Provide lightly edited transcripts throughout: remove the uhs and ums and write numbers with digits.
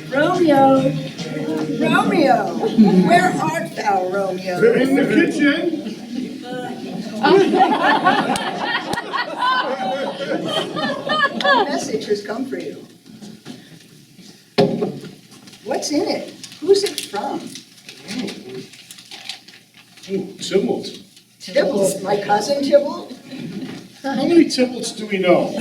Romeo, Romeo, where art thou, Romeo? In the kitchen. A message has come for you. What's in it? Who's it from? Tybalt. Tybalt, my cousin Tybalt? How many Tybalts do we know?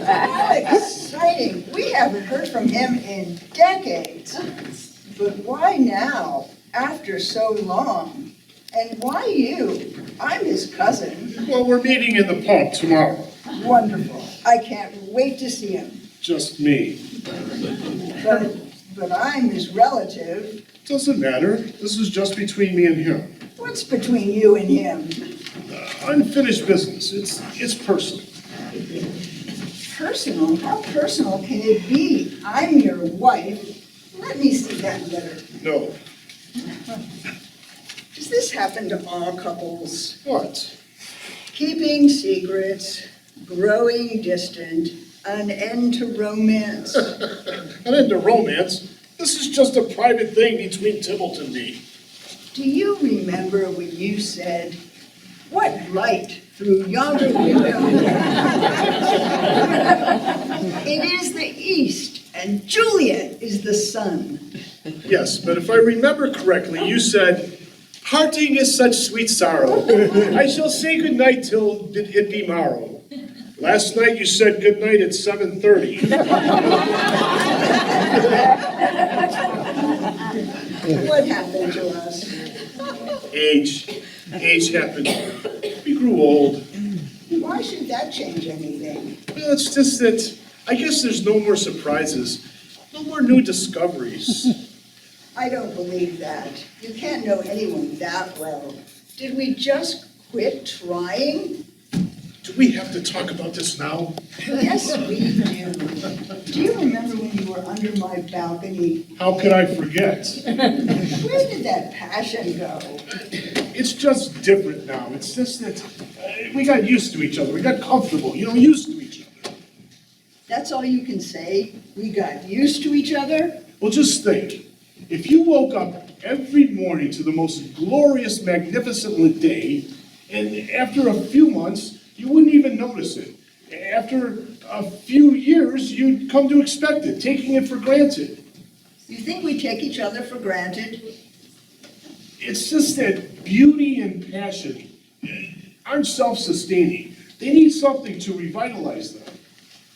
How exciting. We haven't heard from him in decades. But why now, after so long? And why you? I'm his cousin. Well, we're meeting in the pub tomorrow. Wonderful. I can't wait to see him. Just me. But I'm his relative. Doesn't matter. This is just between me and him. What's between you and him? Unfinished business. It's personal. Personal? How personal can it be? I'm your wife. Let me see that letter. No. Does this happen to all couples? What? Keeping secrets, growing distant, an end to romance. An end to romance? This is just a private thing between Tybalt and me. Do you remember when you said, "What light through yonder window?" It is the east, and Juliet is the sun. Yes, but if I remember correctly, you said, "Parting is such sweet sorrow. I shall say good night till it be morrow." Last night you said good night at 7:30. What happened to us? Age happened. We grew old. Why should that change anything? Well, it's just that I guess there's no more surprises, no more new discoveries. I don't believe that. You can't know anyone that well. Did we just quit trying? Do we have to talk about this now? Yes, we do. Do you remember when you were under my balcony? How could I forget? Where did that passion go? It's just different now. It's just that we got used to each other. We got comfortable, used to each other. That's all you can say? We got used to each other? Well, just think. If you woke up every morning to the most glorious, magnificent day, and after a few months, you wouldn't even notice it. After a few years, you'd come to expect it, taking it for granted. You think we take each other for granted? It's just that beauty and passion aren't self-sustaining. They need something to revitalize them.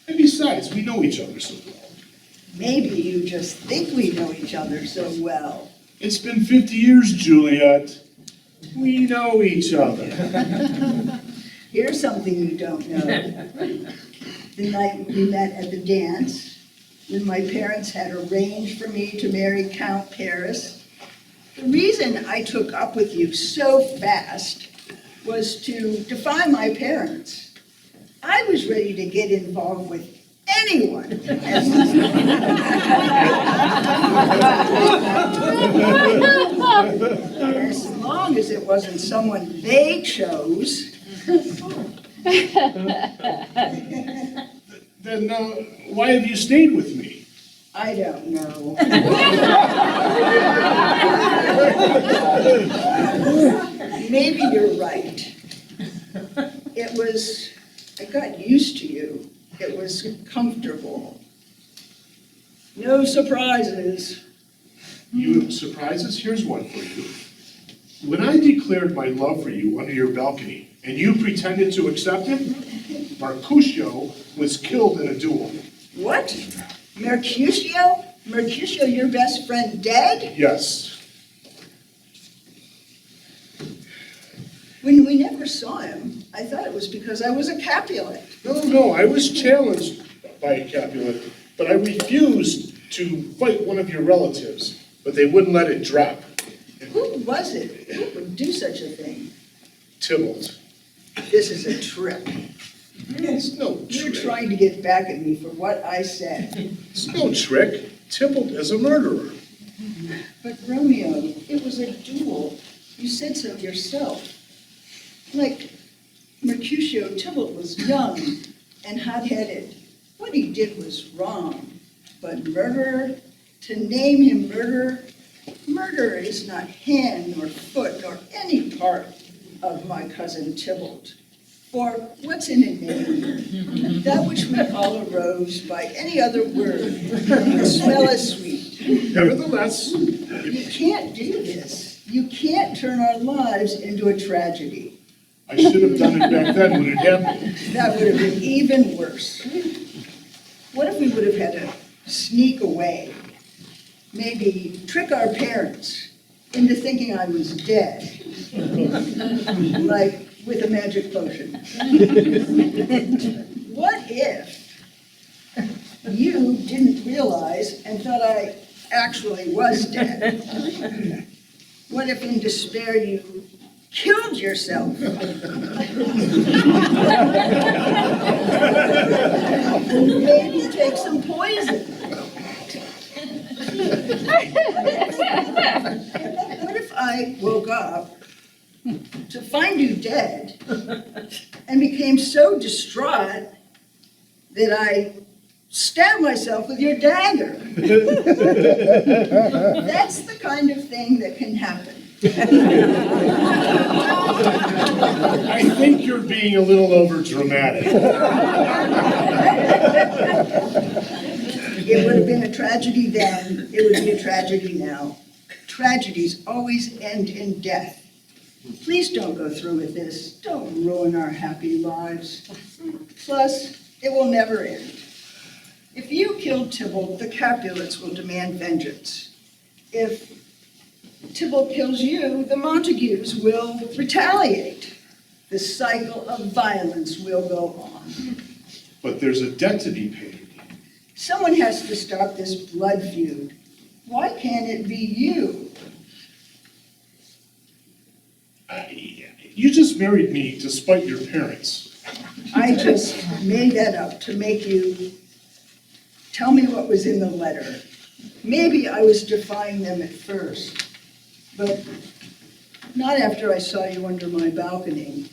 And besides, we know each other so well. Maybe you just think we know each other so well. It's been 50 years, Juliet. We know each other. Here's something you don't know. The night we met at the dance, when my parents had arranged for me to marry Count Paris, the reason I took up with you so fast was to defy my parents. I was ready to get involved with anyone. As long as it wasn't someone they chose. Then why have you stayed with me? I don't know. Maybe you're right. I got used to you. It was comfortable. No surprises. You have surprises? Here's one for you. When I declared my love for you under your balcony, and you pretended to accept it, Mercutio was killed in a duel. What? Mercutio? Mercutio, your best friend, dead? Yes. When we never saw him, I thought it was because I was a Capulet. No, I was challenged by a Capulet, but I refused to fight one of your relatives, but they wouldn't let it drop. Who was it? Who would do such a thing? Tybalt. This is a trick. It's no You're trick. trying to get back at me for what I said. It's no trick. Tybalt is a murderer. But Romeo, it was a duel. You said so yourself. Like Mercutio, Tybalt was young. and hot-headed. What he did was wrong, but murderer, to name him murderer is not hand nor foot nor any part of my cousin Tybalt. For what's in a name? That which we call a rose by any other word would smell as sweet. Nevertheless, You can't do this. You can't turn our lives into a tragedy. I should have done it back then when it happened. That would have been even worse. What if we would have had to sneak away? Maybe trick our parents into thinking I was dead. Like with a magic potion. What if you didn't realize and thought I actually was dead? What if in despair you killed yourself? Maybe take some poison. What if I woke up to find you dead and became so distraught that I stabbed myself with your dagger? That's the kind of thing that can happen. I think you're being a little overdramatic. It would have been a tragedy then, it would be a tragedy now. Tragedies always end in death. Please don't go through with this. Don't ruin our happy lives. Plus, it will never end. If you kill Tybalt, the Capulets will demand vengeance. If Tybalt kills you, the Montagues will retaliate. The cycle of violence will go on. But there's a debt to be paid. Someone has to stop this blood feud. Why can't it be you? You just married me to spite your parents. I just made that up to make you tell me what was in the letter. Maybe I was defying them at first, but not after I saw you under my balcony.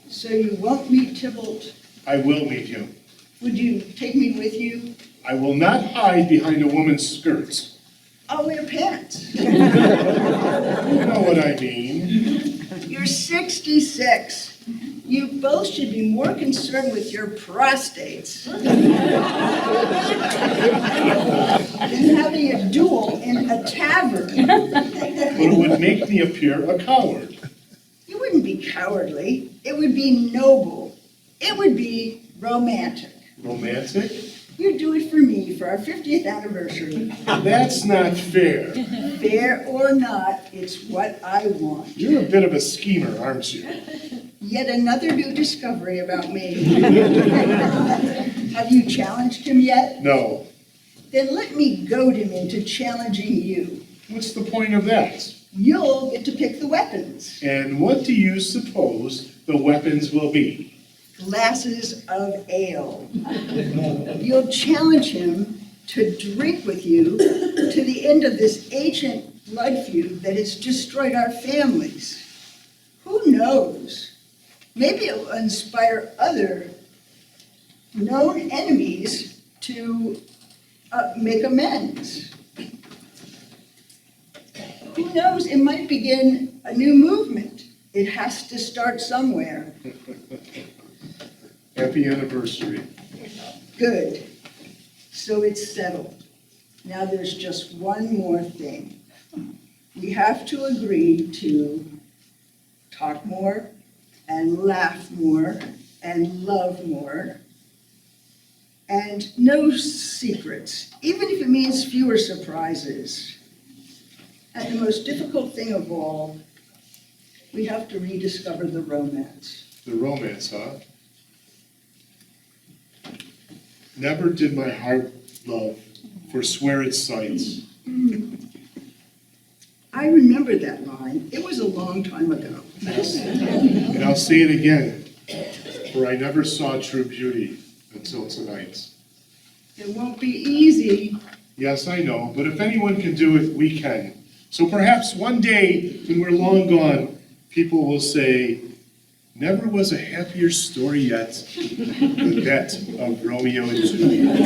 So you won't meet Tybalt? I will meet him. Would you take me with you? I will not hide behind a woman's skirts. I'll wear pants. You know what I mean. You're 66. You both should be more concerned with your prostates than having a duel in a tavern. But it would make me appear a coward. You wouldn't be cowardly. It would be noble. It would be romantic. Romantic? You'd do it for me for our 50th anniversary. That's not fair. Fair or not, it's what I want. You're a bit of a schemer, aren't you? Yet another new discovery about me. Have you challenged him yet? No. Then let me goad him into challenging you. What's the point of that? You'll get to pick the weapons. And what do you suppose the weapons will be? Glasses of ale. You'll challenge him to drink with you to the end of this ancient blood feud that has destroyed our families. Who knows? Maybe it will inspire other known enemies to make amends. Who knows? It might begin a new movement. It has to start somewhere. Happy anniversary. Good. So it's settled. Now there's just one more thing. We have to agree to talk more and laugh more and love more and no secrets, even if it means fewer surprises. And the most difficult thing of all, we have to rediscover the romance. The romance, huh? Never did my heart love forswear its sights. I remember that line. It was a long time ago. And I'll say it again, for I never saw true beauty until tonight. It won't be easy. Yes, I know, but if anyone can do it, we can. So perhaps one day, when we're long gone, people will say, Never was a happier story yet than that of Romeo and Juliet.